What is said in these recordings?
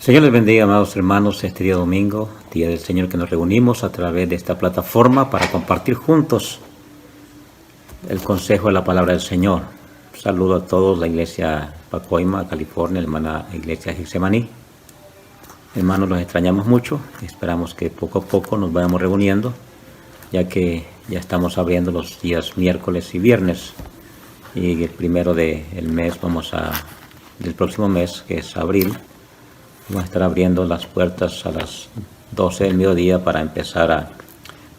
Señor les bendiga, amados hermanos, este día domingo, día del Señor, que nos reunimos a través de esta plataforma para compartir juntos el consejo de la palabra del Señor. Saludo a todos, la iglesia Pacoima, California, hermana iglesia Getsemaní. Hermanos, los extrañamos mucho, esperamos que poco a poco nos vayamos reuniendo, ya que ya estamos abriendo los días miércoles y viernes, y el primero del mes del próximo mes, que es abril, vamos a estar abriendo las puertas a las 12 del mediodía para empezar a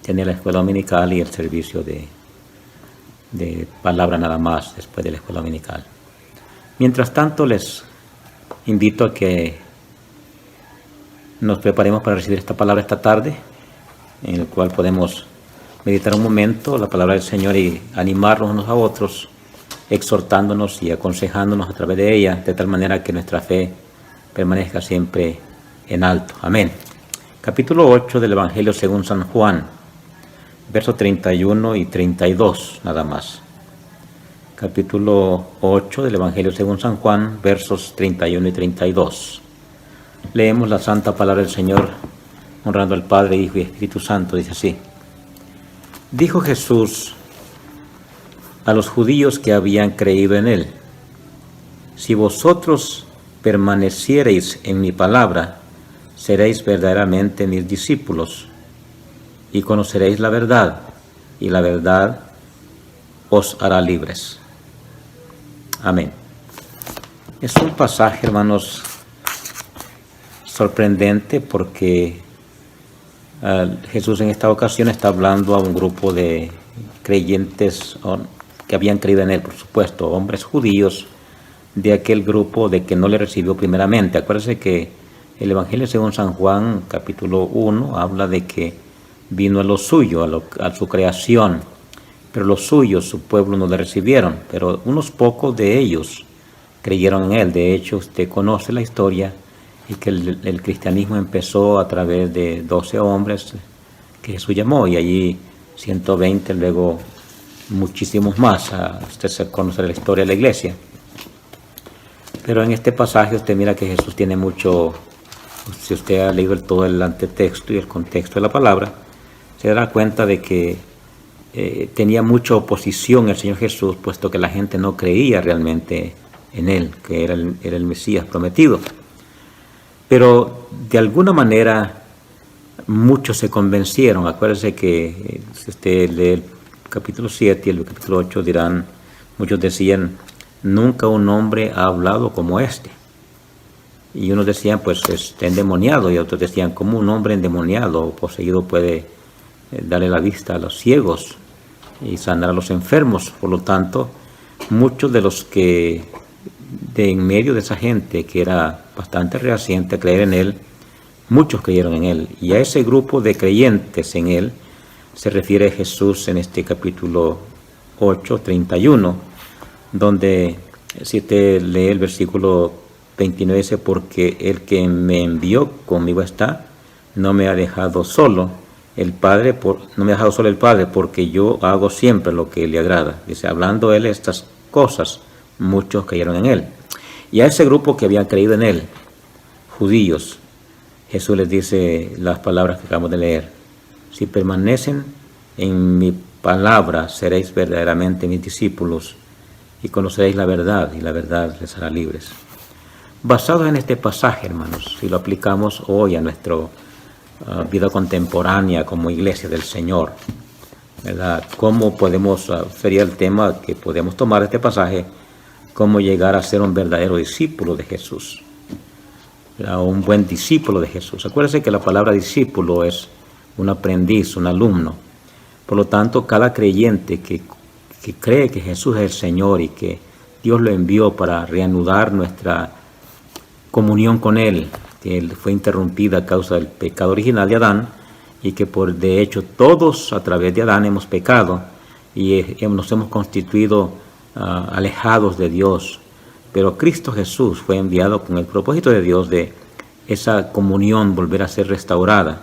tener la escuela dominical y el servicio de palabra nada más después de la escuela dominical. Mientras tanto, les invito a que nos preparemos para recibir esta palabra esta tarde, en el cual podemos meditar un momento la palabra del Señor y animarnos unos a otros, exhortándonos y aconsejándonos a través de ella, de tal manera que nuestra fe permanezca siempre en alto. Amén. Capítulo 8 del Evangelio según San Juan, versos 31 y 32, nada más. Capítulo 8 del Evangelio según San Juan, versos 31 y 32. Leemos la santa palabra del Señor, honrando al Padre, Hijo y Espíritu Santo. Dice así: Dijo Jesús a los judíos que habían creído en él: si vosotros permaneciereis en mi palabra, seréis verdaderamente mis discípulos, y conoceréis la verdad, y la verdad os hará libres. Amén. Es un pasaje, hermanos, sorprendente, porque Jesús en esta ocasión está hablando a un grupo de creyentes que habían creído en él, por supuesto, hombres judíos, de aquel grupo de que no le recibió primeramente. Acuérdense que el Evangelio según San Juan, capítulo 1, habla de que vino a lo suyo, a su creación, pero los suyos, su pueblo, no le recibieron, pero unos pocos de ellos creyeron en él. De hecho, usted conoce la historia, y que el cristianismo empezó a través de 12 hombres que Jesús llamó, y allí 120, luego muchísimos más. Usted se conoce la historia de la iglesia. Pero en este pasaje usted mira que Jesús tiene mucho, si usted ha leído todo el antetexto y el contexto de la palabra, se dará cuenta de que tenía mucha oposición el Señor Jesús, puesto que la gente no creía realmente en él, que era el Mesías prometido. Pero de alguna manera muchos se convencieron. Acuérdense que si usted lee el capítulo 7 y el capítulo 8 muchos decían: nunca un hombre ha hablado como este. Y unos decían, pues está endemoniado, y otros decían, ¿cómo un hombre endemoniado o poseído puede darle la vista a los ciegos y sanar a los enfermos? Por lo tanto, muchos de los que en medio de esa gente que era bastante reaciente a creer en él, muchos creyeron en él. Y a ese grupo de creyentes en él se refiere Jesús en este capítulo 8, 31, donde, si usted lee el versículo 29, dice: porque el que me envió conmigo está, no me ha dejado solo el Padre, porque yo hago siempre lo que le agrada. Dice, hablando él estas cosas, muchos creyeron en él. Y a ese grupo que habían creído en él, judíos, Jesús les dice las palabras que acabamos de leer: si permanecen en mi palabra, seréis verdaderamente mis discípulos, y conoceréis la verdad, y la verdad les hará libres. Basados en este pasaje, hermanos, si lo aplicamos hoy a nuestra vida contemporánea como iglesia del Señor, ¿verdad? ¿Cómo podemos, sería el tema que podemos tomar este pasaje, cómo llegar a ser un verdadero discípulo de Jesús, ¿verdad? Un buen discípulo de Jesús. Acuérdense que la palabra discípulo es un aprendiz, un alumno. Por lo tanto, cada creyente que cree que Jesús es el Señor y que Dios lo envió para reanudar nuestra comunión con Él, que fue interrumpida a causa del pecado original de Adán, y que de hecho todos a través de Adán hemos pecado y nos hemos constituido alejados de Dios. Pero Cristo Jesús fue enviado con el propósito de Dios de esa comunión volver a ser restaurada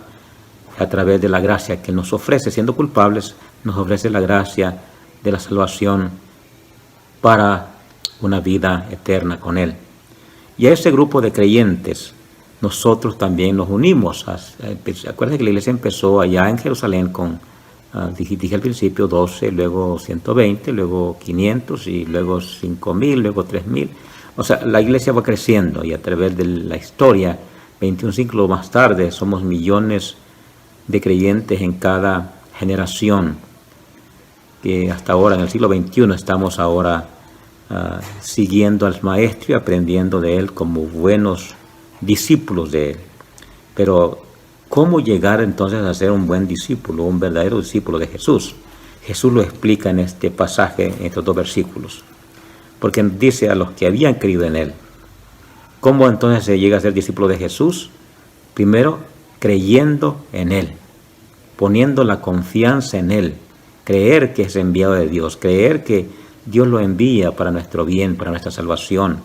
a través de la gracia que nos ofrece. Siendo culpables, nos ofrece la gracia de la salvación para una vida eterna con Él. Y a ese grupo de creyentes nosotros también nos unimos. Acuérdense que la iglesia empezó allá en Jerusalén con, dije al principio, 12, luego 120, luego 500 y luego 5,000, luego 3,000. O sea, la iglesia va creciendo y a través de la historia, 21 siglos más tarde, somos millones de creyentes en cada generación, que hasta ahora, en el siglo XXI, estamos ahora siguiendo al Maestro y aprendiendo de Él como buenos discípulos de Él. Pero, ¿cómo llegar entonces a ser un buen discípulo, un verdadero discípulo de Jesús? Jesús lo explica en este pasaje, en estos 2 versículos. Porque dice a los que habían creído en Él. ¿Cómo entonces se llega a ser discípulo de Jesús? Primero, creyendo en Él, poniendo la confianza en Él, creer que es enviado de Dios, creer que Dios lo envía para nuestro bien, para nuestra salvación,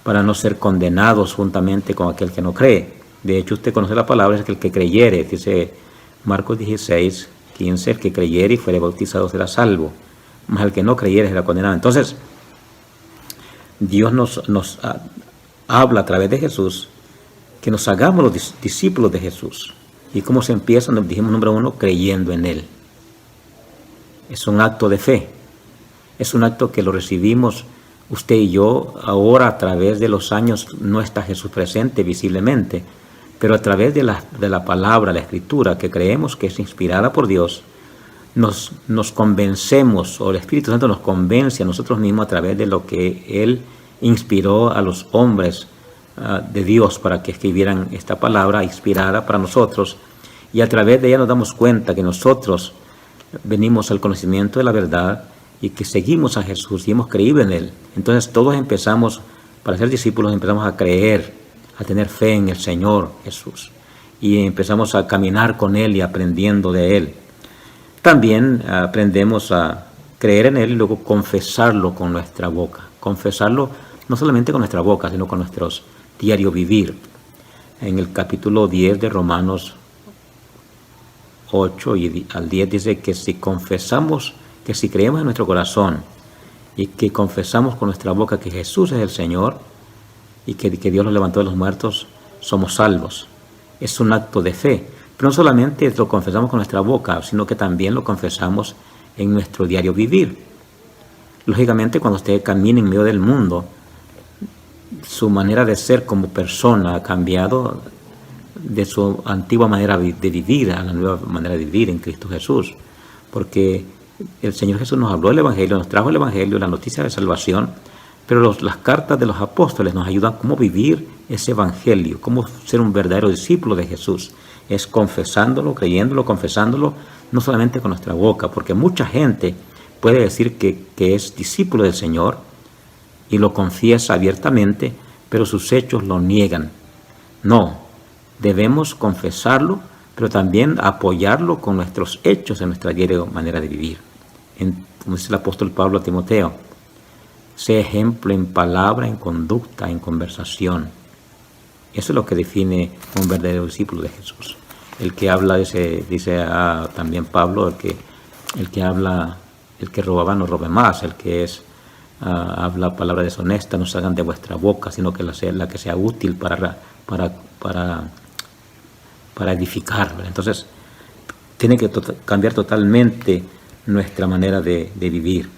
para no ser condenados juntamente con aquel que no cree. De hecho, usted conoce la palabra, es que el que creyere, dice Marcos 16, 15, el que creyere y fuere bautizado será salvo, mas el que no creyere será condenado. Entonces, Dios nos habla a través de Jesús que nos hagamos los discípulos de Jesús. ¿Y cómo se empieza? Nos dijimos, número 1, creyendo en Él. Es un acto de fe. Es un acto que lo recibimos usted y yo. Ahora, a través de los años, no está Jesús presente visiblemente, pero a través de la palabra, la Escritura, que creemos que es inspirada por Dios, nos convencemos, o el Espíritu Santo nos convence a nosotros mismos a través de lo que Él inspiró a los hombres de Dios para que escribieran esta palabra inspirada para nosotros, y a través de ella nos damos cuenta que nosotros venimos al conocimiento de la verdad y que seguimos a Jesús y hemos creído en Él. Entonces todos empezamos, para ser discípulos, empezamos a creer, a tener fe en el Señor Jesús, y empezamos a caminar con Él y aprendiendo de Él. También aprendemos a creer en Él y luego confesarlo con nuestra boca. Confesarlo no solamente con nuestra boca, sino con nuestros diario vivir. En el capítulo 10 de Romanos 8 y al 10 dice que si confesamos, que si creemos en nuestro corazón y que confesamos con nuestra boca que Jesús es el Señor y que Dios lo levantó de los muertos, somos salvos. Es un acto de fe, pero no solamente lo confesamos con nuestra boca, sino que también lo confesamos en nuestro diario vivir. Lógicamente, cuando usted camina en medio del mundo, su manera de ser como persona ha cambiado de su antigua manera de vivir a la nueva manera de vivir en Cristo Jesús, porque el Señor Jesús nos habló del Evangelio, nos trajo el Evangelio, la noticia de salvación, pero las cartas de los apóstoles nos ayudan cómo vivir ese Evangelio, cómo ser un verdadero discípulo de Jesús. Es confesándolo, creyéndolo, confesándolo, no solamente con nuestra boca, porque mucha gente puede decir que es discípulo del Señor y lo confiesa abiertamente, pero sus hechos lo niegan. No, debemos confesarlo, pero también apoyarlo con nuestros hechos en nuestra diaria manera de vivir. Como dice el apóstol Pablo a Timoteo, sé ejemplo en palabra, en conducta, en conversación. Eso es lo que define un verdadero discípulo de Jesús. El que habla, dice también Pablo, el que robaba no robe más, el que habla palabra deshonesta no salgan de vuestra boca, sino que la que sea útil para edificar. Entonces, tiene que cambiar totalmente nuestra manera de vivir.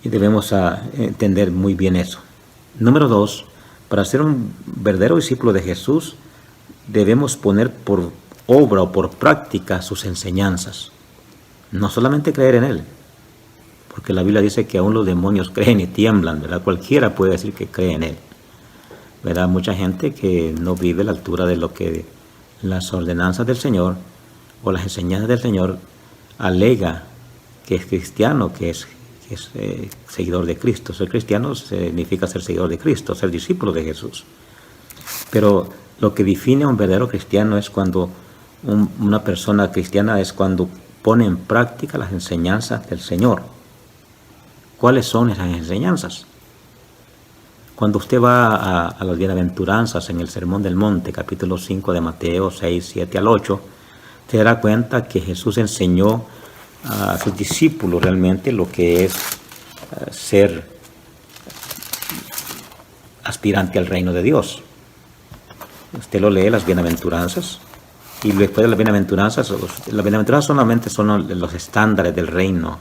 Y debemos entender muy bien eso. Número 2, para ser un verdadero discípulo de Jesús, debemos poner por obra o por práctica sus enseñanzas. No solamente creer en Él, porque la Biblia dice que aún los demonios creen y tiemblan, ¿verdad? Cualquiera puede decir que cree en Él, ¿verdad? Mucha gente que no vive a la altura de lo que las ordenanzas del Señor o las enseñanzas del Señor alega que es cristiano, que es seguidor de Cristo. Ser cristiano significa ser seguidor de Cristo, ser discípulo de Jesús. Pero lo que define a un verdadero cristiano es cuando una persona cristiana es cuando pone en práctica las enseñanzas del Señor. ¿Cuáles son esas enseñanzas? Cuando usted va a las bienaventuranzas en el Sermón del Monte, capítulo 5 de Mateo 6, 7 al 8, te dará cuenta que Jesús enseñó a sus discípulos realmente lo que es aspirante al reino de Dios. Usted lo lee, las bienaventuranzas, y después de las bienaventuranzas solamente son los estándares del reino.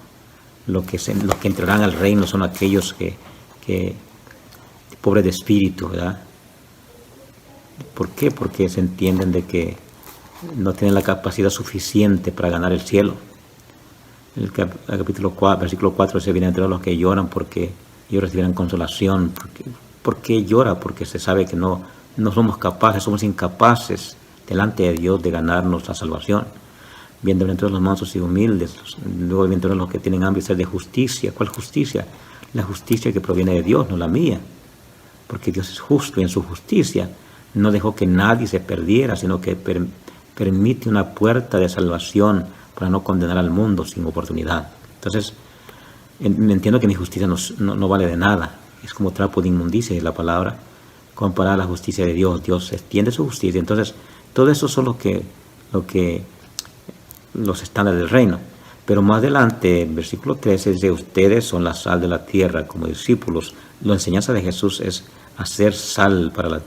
Los que entrarán al reino son aquellos que pobres de espíritu, ¿verdad? ¿Por qué? Porque se entienden de que no tienen la capacidad suficiente para ganar el cielo. El capítulo 4, versículo 4 dice: bienaventurados los que lloran, porque ellos recibirán consolación. ¿Por qué llora? Porque se sabe que no somos capaces, somos incapaces delante de Dios de ganarnos la salvación. Bienaventurados los mansos y humildes, luego bienaventurados los que tienen hambre y sed de justicia. ¿Cuál justicia? La justicia que proviene de Dios, no la mía. Porque Dios es justo y en su justicia no dejó que nadie se perdiera, sino que permite una puerta de salvación para no condenar al mundo sin oportunidad. Entonces, entiendo que mi justicia no vale de nada. Es como trapo de inmundicia, es la palabra, comparada a la justicia de Dios. Dios extiende su justicia. Entonces, todo eso son los estándares del reino. Pero más adelante, en versículo 13, dice: ustedes son la sal de la tierra como discípulos. La enseñanza de Jesús es hacer sal para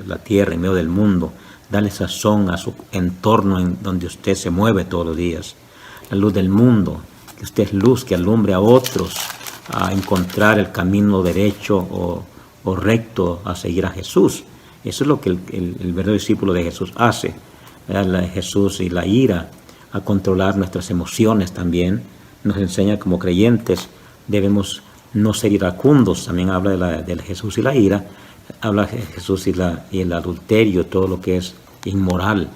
la tierra en medio del mundo, darle sazón a su entorno en donde usted se mueve todos los días. La luz del mundo, que usted es luz que alumbre a otros a encontrar el camino derecho o recto a seguir a Jesús. Eso es lo que el verdadero discípulo de Jesús hace. Jesús y la ira, a controlar nuestras emociones también. Nos enseña como creyentes, debemos no ser iracundos. También habla de Jesús y la ira. Habla de Jesús y el adulterio, todo lo que es inmoral.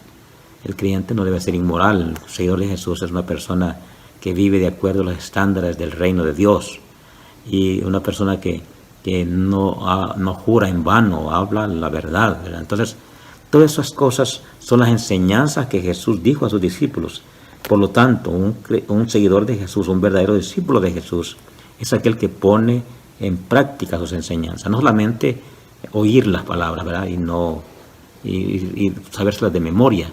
El creyente no debe ser inmoral. El seguidor de Jesús es una persona que vive de acuerdo a los estándares del reino de Dios. Y una persona que no jura en vano, habla la verdad, ¿verdad? Entonces, todas esas cosas son las enseñanzas que Jesús dijo a sus discípulos. Por lo tanto, un seguidor de Jesús, un verdadero discípulo de Jesús, es aquel que pone en práctica sus enseñanzas. No solamente oír las palabras, ¿verdad? Y sabérselas de memoria.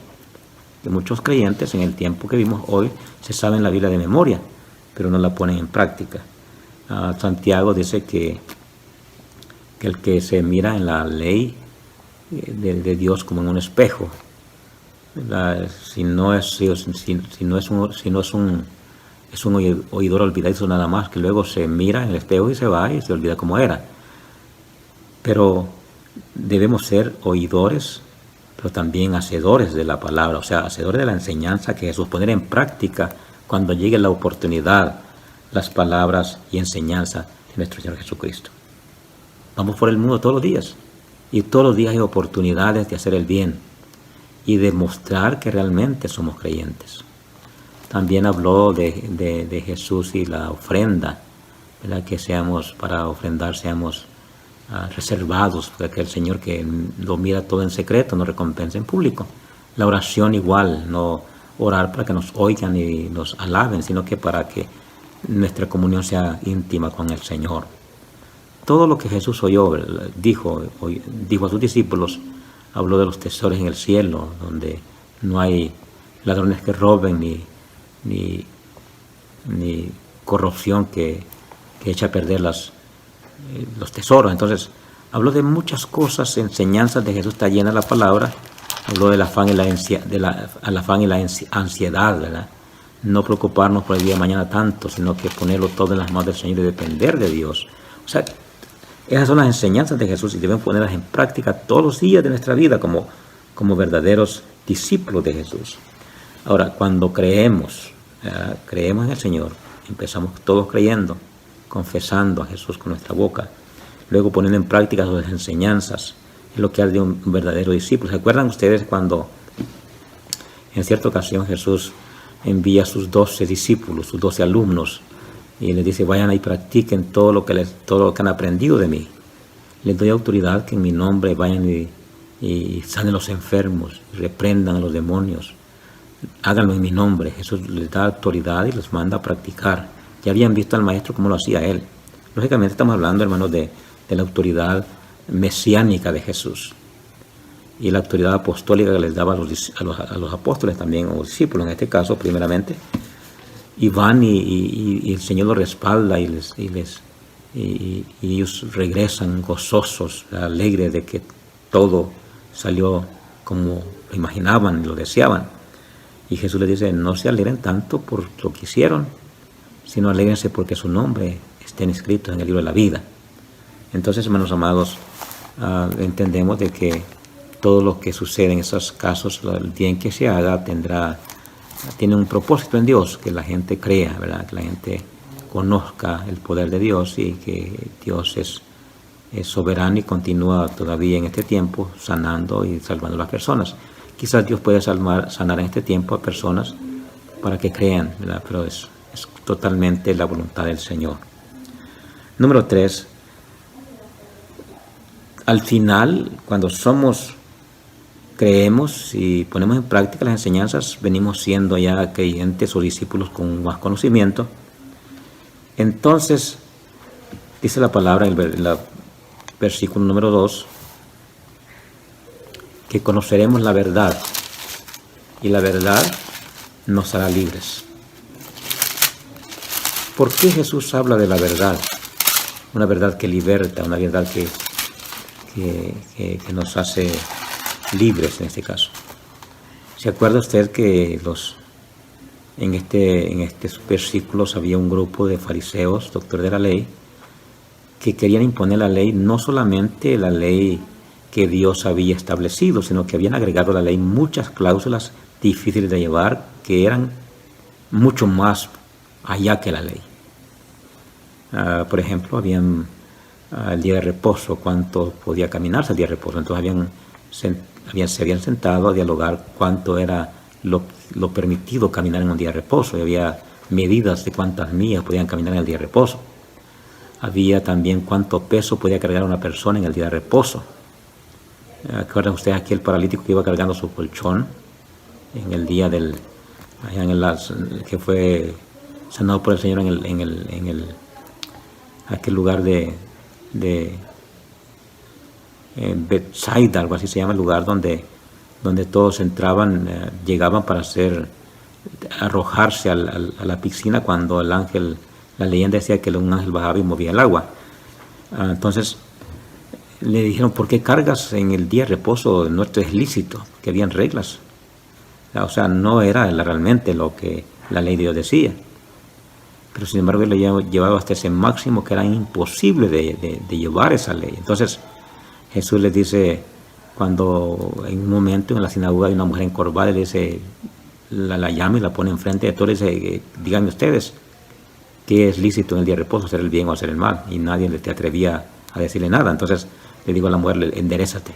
Que muchos creyentes en el tiempo que vivimos hoy se saben la Biblia de memoria, pero no la ponen en práctica. Santiago dice que el que se mira en la ley de Dios como en un espejo, si no es un oidor olvidadizo nada más, que luego se mira en el espejo y se va y se olvida cómo era. Pero debemos ser oidores, pero también hacedores de la palabra, o sea, hacedores de la enseñanza que Jesús, poner en práctica cuando llegue la oportunidad las palabras y enseñanza de nuestro Señor Jesucristo. Vamos por el mundo todos los días, y todos los días hay oportunidades de hacer el bien y demostrar que realmente somos creyentes. También habló de Jesús y la ofrenda, ¿verdad? Que para ofrendar seamos reservados, para que el Señor, que lo mira todo en secreto, nos recompense en público. La oración igual, no orar para que nos oigan y nos alaben, sino que para que nuestra comunión sea íntima con el Señor. Todo lo que Jesús dijo a sus discípulos, habló de los tesoros en el cielo, donde no hay ladrones que roben, ni corrupción que echa a perder los tesoros. Entonces, habló de muchas cosas, enseñanzas de Jesús, está llena la palabra. Habló del afán y la ansiedad, ¿verdad? No preocuparnos por el día de mañana tanto, sino que ponerlo todo en las manos del Señor y depender de Dios. O sea, esas son las enseñanzas de Jesús y debemos ponerlas en práctica todos los días de nuestra vida como verdaderos discípulos de Jesús. Ahora, cuando creemos en el Señor, empezamos todos creyendo, confesando a Jesús con nuestra boca, luego poniendo en práctica sus enseñanzas, es lo que hace de un verdadero discípulo. ¿Se acuerdan ustedes cuando en cierta ocasión Jesús envía a sus 12 discípulos, sus 12 alumnos, y les dice: vayan y practiquen todo lo que han aprendido de mí? Les doy autoridad que en mi nombre vayan y sanen los enfermos, reprendan a los demonios, háganlo en mi nombre. Jesús les da autoridad y los manda a practicar. Ya habían visto al Maestro cómo lo hacía Él. Lógicamente estamos hablando, hermanos, de la autoridad mesiánica de Jesús y la autoridad apostólica que les daba a los apóstoles también, o discípulos en este caso, primeramente. Y van y el Señor los respalda y les y ellos regresan gozosos, alegres de que todo salió como lo imaginaban y lo deseaban. Y Jesús les dice, no se alegren tanto por lo que hicieron, sino alégrense porque su nombre estén escritos en el libro de la vida. Entonces, hermanos amados, entendemos de que todo lo que sucede en esos casos, el día en que se haga, tiene un propósito en Dios, que la gente crea, ¿verdad? Que la gente conozca el poder de Dios y que Dios es soberano y continúa todavía en este tiempo sanando y salvando a las personas. Quizás Dios puede sanar en este tiempo a personas para que crean, ¿verdad? Pero es totalmente la voluntad del Señor. Número 3. Al final, cuando creemos y ponemos en práctica las enseñanzas, venimos siendo ya creyentes o discípulos con más conocimiento. Entonces, dice la palabra en el versículo número 2, que conoceremos la verdad y la verdad nos hará libres. ¿Por qué Jesús habla de la verdad? Una verdad que liberta, una verdad que nos hace libres en este caso. ¿Se acuerda usted que en estos versículos había un grupo de fariseos, doctores de la ley, que querían imponer la ley, no solamente la ley que Dios había establecido, sino que habían agregado a la ley muchas cláusulas difíciles de llevar, que eran mucho más allá que la ley. Por ejemplo, habían el día de reposo, cuánto podía caminarse el día de reposo. Entonces se habían sentado a dialogar cuánto era lo permitido caminar en un día de reposo, y había medidas de cuántas millas podían caminar en el día de reposo. Había también cuánto peso podía cargar una persona en el día de reposo. ¿Recuerdan ustedes aquí el paralítico que iba cargando su colchón en el día que fue sanado por el Señor en aquel lugar de Bethsaida, algo así se llama el lugar donde todos entraban, llegaban para arrojarse a la piscina cuando el ángel, la leyenda decía que un ángel bajaba y movía el agua. Entonces le dijeron, ¿por qué cargas en el día de reposo? No, esto es lícito, que habían reglas. O sea, no era realmente lo que la ley de Dios decía. Pero sin embargo, él lo llevaba hasta ese máximo que era imposible de llevar esa ley. Entonces Jesús les dice, cuando en un momento en la sinagoga hay una mujer encorvada, le dice, la llama y la pone enfrente de todos, y dice, díganme ustedes, ¿qué es lícito en el día de reposo, hacer el bien o hacer el mal? Y nadie le atrevía a decirle nada. Entonces le digo a la mujer, enderezate.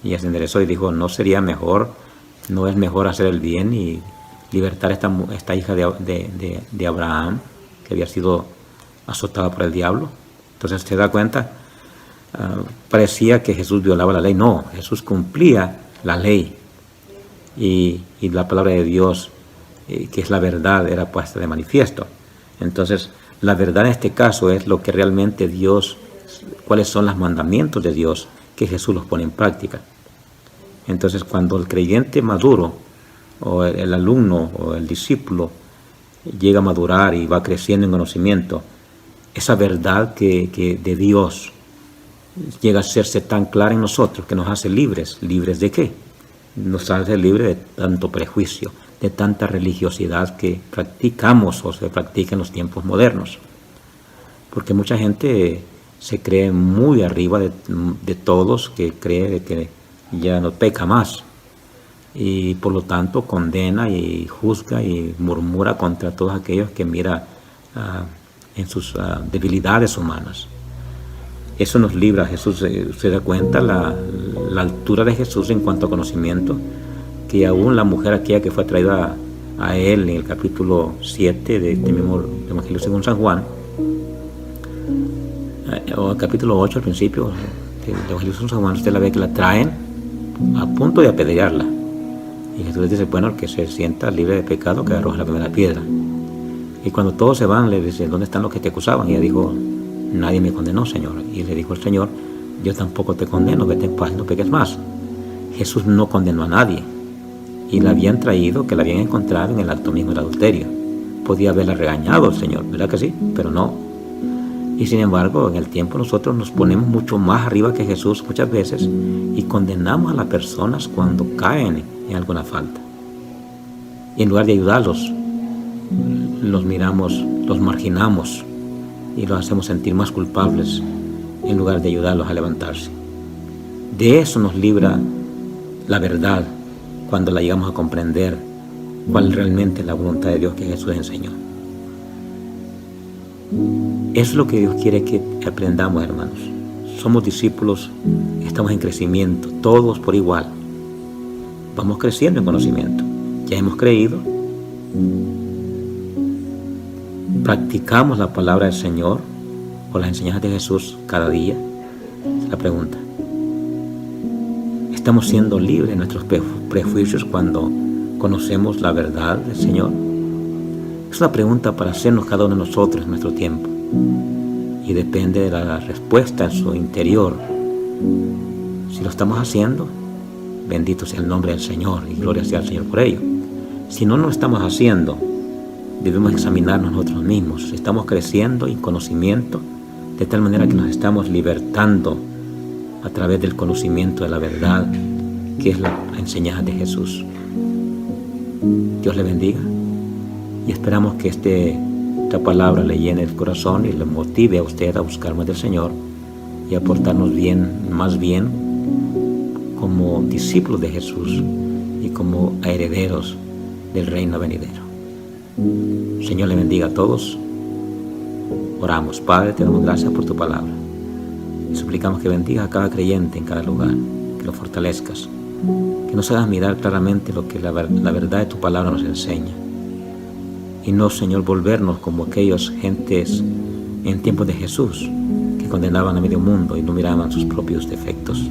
Y ella se enderezó y dijo, no es mejor hacer el bien y libertar a esta hija de Abraham, que había sido azotada por el diablo. Entonces se da cuenta, parecía que Jesús violaba la ley. No, Jesús cumplía la ley y la palabra de Dios, que es la verdad, era puesta de manifiesto. Entonces la verdad en este caso es lo que realmente Dios, cuáles son los mandamientos de Dios, que Jesús los pone en práctica. Entonces cuando el creyente maduro o el alumno o el discípulo llega a madurar y va creciendo en conocimiento, esa verdad que de Dios llega a hacerse tan clara en nosotros que nos hace libres. ¿Libres de qué? Nos hace libres de tanto prejuicio, de tanta religiosidad que practicamos o se practica en los tiempos modernos. Porque mucha gente se cree muy arriba de todos, que cree que ya no peca más, y por lo tanto condena y juzga y murmura contra todos aquellos que mira en sus debilidades humanas. Eso nos libra. Jesús, se da cuenta la altura de Jesús en cuanto a conocimiento, que aún la mujer aquella que fue traída a él en el capítulo 7 de este mismo Evangelio según San Juan, o el capítulo 8 al principio del Evangelio según San Juan, usted la ve que la traen a punto de apedrearla. Y Jesús les dice, bueno, el que se sienta libre de pecado, que arroje la primera piedra. Y cuando todos se van, le dicen, ¿dónde están los que te acusaban? Y ella dijo, nadie me condenó, Señor. Y le dijo el Señor, yo tampoco te condeno, vete en paz, no peques más. Jesús no condenó a nadie. Y la habían traído, que la habían encontrado en el acto mismo del adulterio. Podía haberla regañado el Señor, ¿verdad que sí? Pero no. Y sin embargo, en el tiempo nosotros nos ponemos mucho más arriba que Jesús muchas veces y condenamos a las personas cuando caen en alguna falta. Y en lugar de ayudarlos, los miramos, los marginamos y los hacemos sentir más culpables en lugar de ayudarlos a levantarse. De eso nos libra la verdad cuando la llegamos a comprender cuál realmente es la voluntad de Dios que Jesús enseñó. Eso es lo que Dios quiere que aprendamos, hermanos. Somos discípulos, estamos en crecimiento, todos por igual. Vamos creciendo en conocimiento. Ya hemos creído. ¿Practicamos la palabra del Señor o las enseñanzas de Jesús cada día? Esa es la pregunta. ¿Estamos siendo libres de nuestros prejuicios cuando conocemos la verdad del Señor? Es una pregunta para hacernos cada uno de nosotros en nuestro tiempo. Y depende de la respuesta en su interior. Si lo estamos haciendo, bendito sea el nombre del Señor y gloria sea al Señor por ello. Si no lo estamos haciendo, debemos examinarnos nosotros mismos. Estamos creciendo en conocimiento de tal manera que nos estamos libertando a través del conocimiento de la verdad, que es la enseñanza de Jesús. Dios le bendiga y esperamos que esta palabra le llene el corazón y le motive a usted a buscar más del Señor y a portarnos más bien como discípulos de Jesús y como herederos del reino venidero. Señor le bendiga a todos. Oramos. Padre, te damos gracias por tu palabra y suplicamos que bendiga a cada creyente en cada lugar, que lo fortalezcas, que nos hagas mirar claramente lo que la verdad de tu palabra nos enseña y no, Señor, volvernos como aquellos gentes en tiempos de Jesús que condenaban a medio mundo y no miraban sus propios defectos.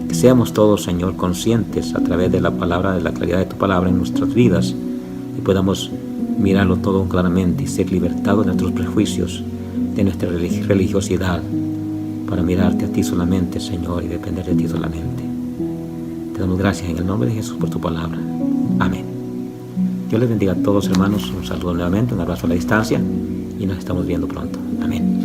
Que seamos todos, Señor, conscientes a través de la palabra, de la claridad de tu palabra en nuestras vidas y podamos mirarlo todo claramente y ser libertados de nuestros prejuicios, de nuestra religiosidad, para mirarte a ti solamente, Señor, y depender de ti solamente. Te damos gracias en el nombre de Jesús por tu palabra. Amén. Dios les bendiga a todos, hermanos. Un saludo nuevamente, un abrazo a la distancia y nos estamos viendo pronto. Amén.